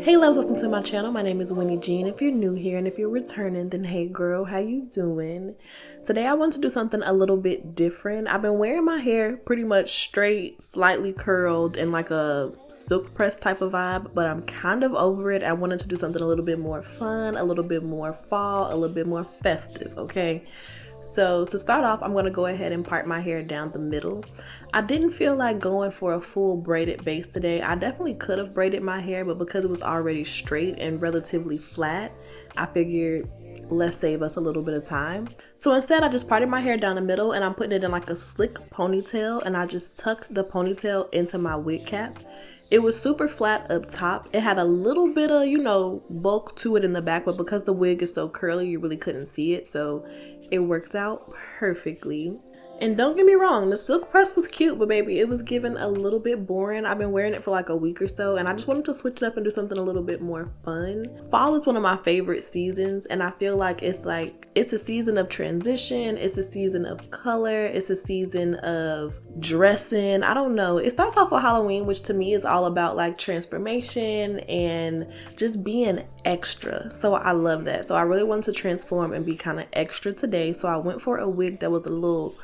Hey loves, welcome to my channel. My name is Winnie Jean. If you're new here and if you're returning, then hey girl, how you doing? Today I want to do something a little bit different. I've been wearing my hair pretty much straight, slightly curled, and like a silk press type of vibe, but I'm kind of over it. I wanted to do something a little bit more fun, a little bit more fall, a little bit more festive, okay? So to start off, I'm going to go ahead and part my hair down the middle. I didn't feel like going for a full braided base today. I definitely could have braided my hair, but because it was already straight and relatively flat, I figured let's save us a little bit of time. So instead, I just parted my hair down the middle and I'm putting it in like a slick ponytail, and I just tucked the ponytail into my wig cap. It was super flat up top. It had a little bit of, bulk to it in the back, but because the wig is so curly, you really couldn't see it. So it worked out perfectly. And don't get me wrong, the silk press was cute, but baby, it was given a little bit boring. I've been wearing it for like a week or so, and I just wanted to switch it up and do something a little bit more fun. Fall is one of my favorite seasons, and I feel like it's a season of transition, it's a season of color, it's a season of dressing. I don't know. It starts off with Halloween, which to me is all about like transformation and just being extra. So I love that. So I really wanted to transform and be kind of extra today. So I went for a wig that was a little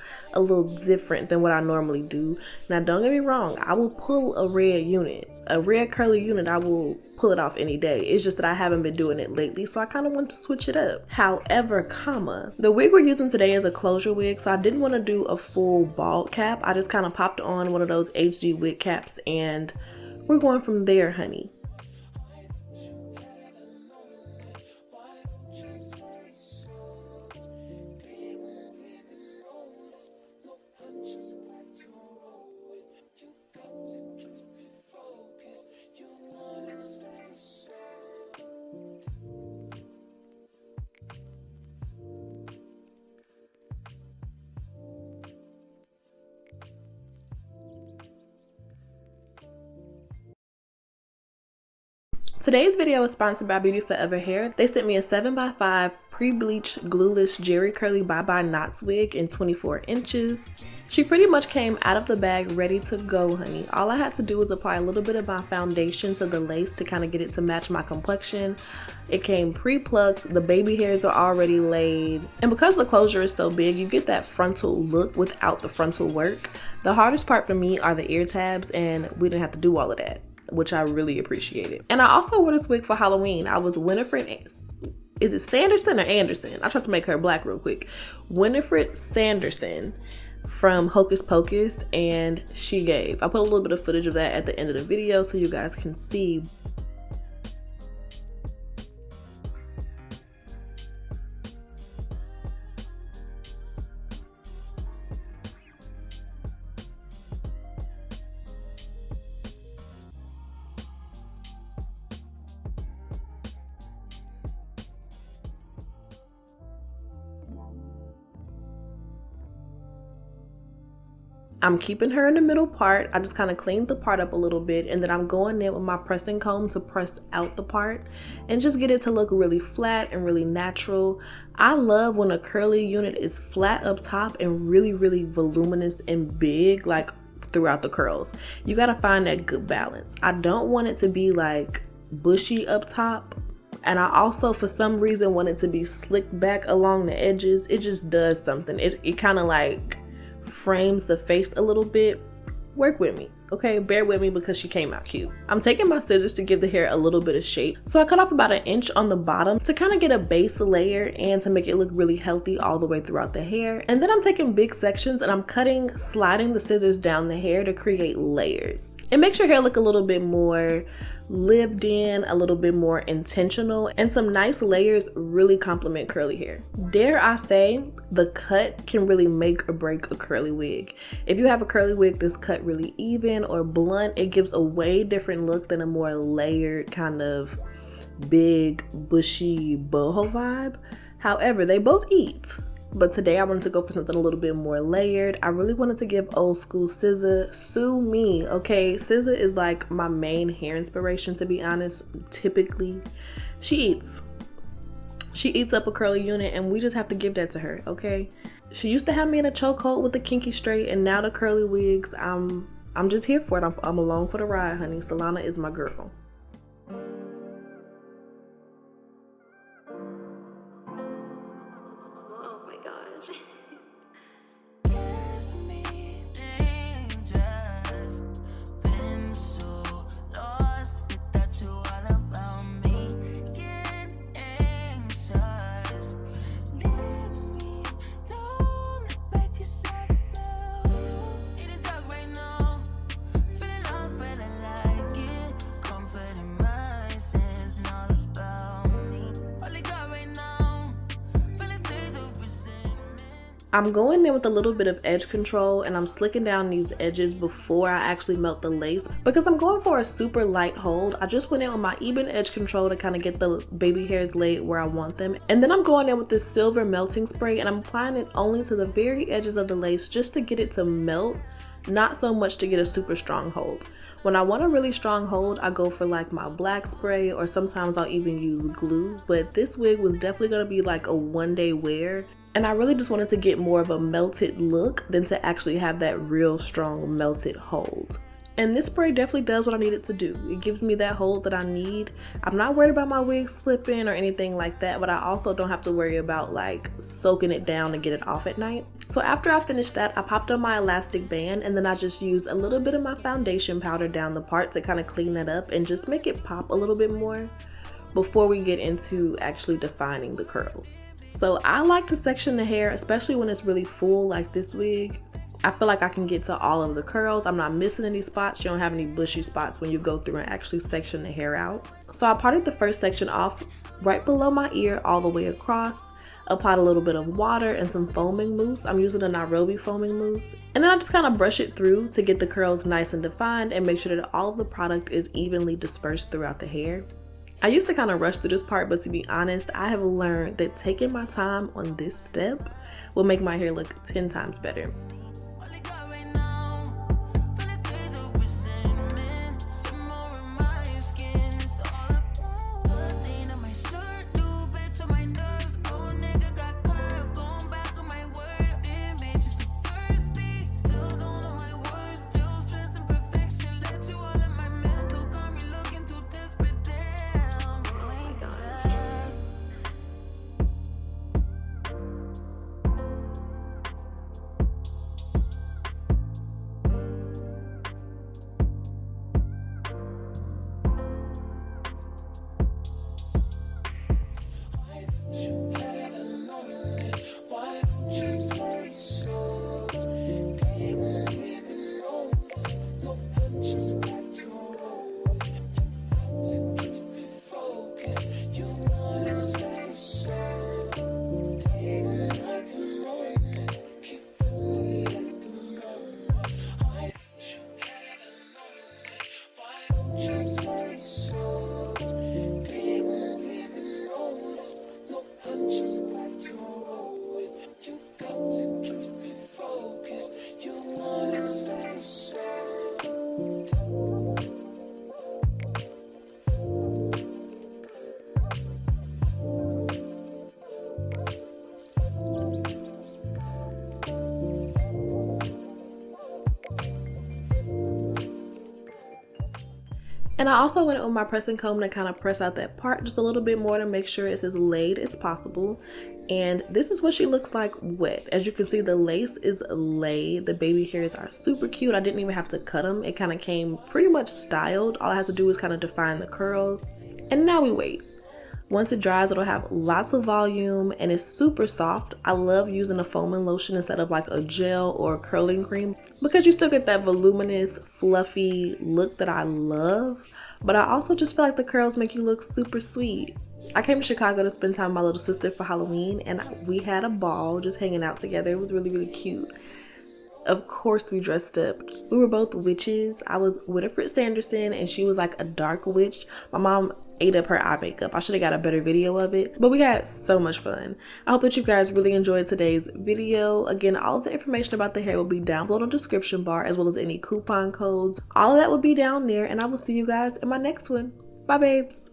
different than what I normally do. Now don't get me wrong, I will pull a red curly unit. I will pull it off any day. It's just that I haven't been doing it lately, so I kind of want to switch it up. However, the wig we're using today is a closure wig, so I didn't want to do a full bald cap. I just kind of popped on one of those HD wig caps, and we're going from there, honey. Today's video is sponsored by Beauty Forever Hair. They sent me a 7x5 pre-bleach glueless Jerry Curly Byebye knots wig in 24 inches. She pretty much came out of the bag ready to go, honey. All I had to do was apply a little bit of my foundation to the lace to kind of get it to match my complexion. It came pre-plucked, the baby hairs are already laid, and because the closure is so big, you get that frontal look without the frontal work. The hardest part for me are the ear tabs, and we didn't have to do all of that, which I really appreciated. And I also wore this wig for Halloween. I was Winifred, is it Sanderson or Anderson? I tried to make her black real quick. Winifred Sanderson from Hocus Pocus, and she gave. I put a little bit of footage of that at the end of the video so you guys can see. I'm keeping her in the middle part. I just kind of cleaned the part up a little bit, and then I'm going in with my pressing comb to press out the part and just get it to look really flat and really natural. I love when a curly unit is flat up top and really, really voluminous and big, like throughout the curls. You gotta find that good balance. I don't want it to be like bushy up top, and I also, for some reason, want it to be slicked back along the edges. It just does something. It kind of like frames the face a little bit. Work with me, okay? Bear with me because she came out cute. I'm taking my scissors to give the hair a little bit of shape. So I cut off about 1 inch on the bottom to kind of get a base layer and to make it look really healthy all the way throughout the hair. And then I'm taking big sections and I'm sliding the scissors down the hair to create layers. It makes your hair look a little bit more lived in, a little bit more intentional, and some nice layers really complement curly hair. Dare I say, the cut can really make or break a curly wig. If you have a curly wig that's cut really even or blunt, it gives a way different look than a more layered kind of big bushy boho vibe. However, they both eat. But today I wanted to go for something a little bit more layered. I really wanted to give old school SZA, sue me, okay? SZA is like my main hair inspiration, to be honest. Typically, she eats up a curly unit, and we just have to give that to her, okay? She used to have me in a chokehold with the kinky straight, and now the curly wigs, I'm just here for it. I'm along for the ride, honey. Solana is my girl. I'm going in with a little bit of edge control and I'm slicking down these edges before I actually melt the lace because I'm going for a super light hold. I just went in with my even edge control to kind of get the baby hairs laid where I want them. And then I'm going in with this silver melting spray and I'm applying it only to the very edges of the lace just to get it to melt, not so much to get a super strong hold. When I want a really strong hold, I go for like my black spray, or sometimes I'll even use glue, but this wig was definitely gonna be like a one-day wear. And I really just wanted to get more of a melted look than to actually have that real strong melted hold. And this spray definitely does what I need it to do. It gives me that hold that I need. I'm not worried about my wig slipping or anything like that, but I also don't have to worry about like soaking it down to get it off at night. So after I finished that, I popped on my elastic band and then I just used a little bit of my foundation powder down the part to kind of clean that up and just make it pop a little bit more before we get into actually defining the curls. So I like to section the hair, especially when it's really full like this wig. I feel like I can get to all of the curls. I'm not missing any spots. You don't have any bushy spots when you go through and actually section the hair out. So I parted the first section off right below my ear all the way across. Applied a little bit of water and some foaming mousse. I'm using a Nairobi foaming mousse. And then I just kind of brush it through to get the curls nice and defined and make sure that all of the product is evenly dispersed throughout the hair. I used to kind of rush through this part, but to be honest, I have learned that taking my time on this step will make my hair look 10 times better. And I also went on my pressing comb to kind of press out that part just a little bit more to make sure it's as laid as possible. And this is what she looks like wet. As you can see, the lace is laid. The baby hairs are super cute. I didn't even have to cut them. It kind of came pretty much styled. All I had to do was kind of define the curls. And now we wait. Once it dries, it'll have lots of volume and it's super soft. I love using a foaming lotion instead of like a gel or a curling cream because you still get that voluminous, fluffy look that I love. But I also just feel like the curls make you look super sweet. I came to Chicago to spend time with my little sister for Halloween and we had a ball just hanging out together. It was really, really cute. Of course we dressed up. We were both witches. I was Winifred Sanderson and she was like a dark witch. My mom ate up her eye makeup. I should have got a better video of it, but we had so much fun. I hope that you guys really enjoyed today's video. Again, all of the information about the hair will be down below in the description bar, as well as any coupon codes. All of that will be down there, and I will see you guys in my next one. Bye, babes.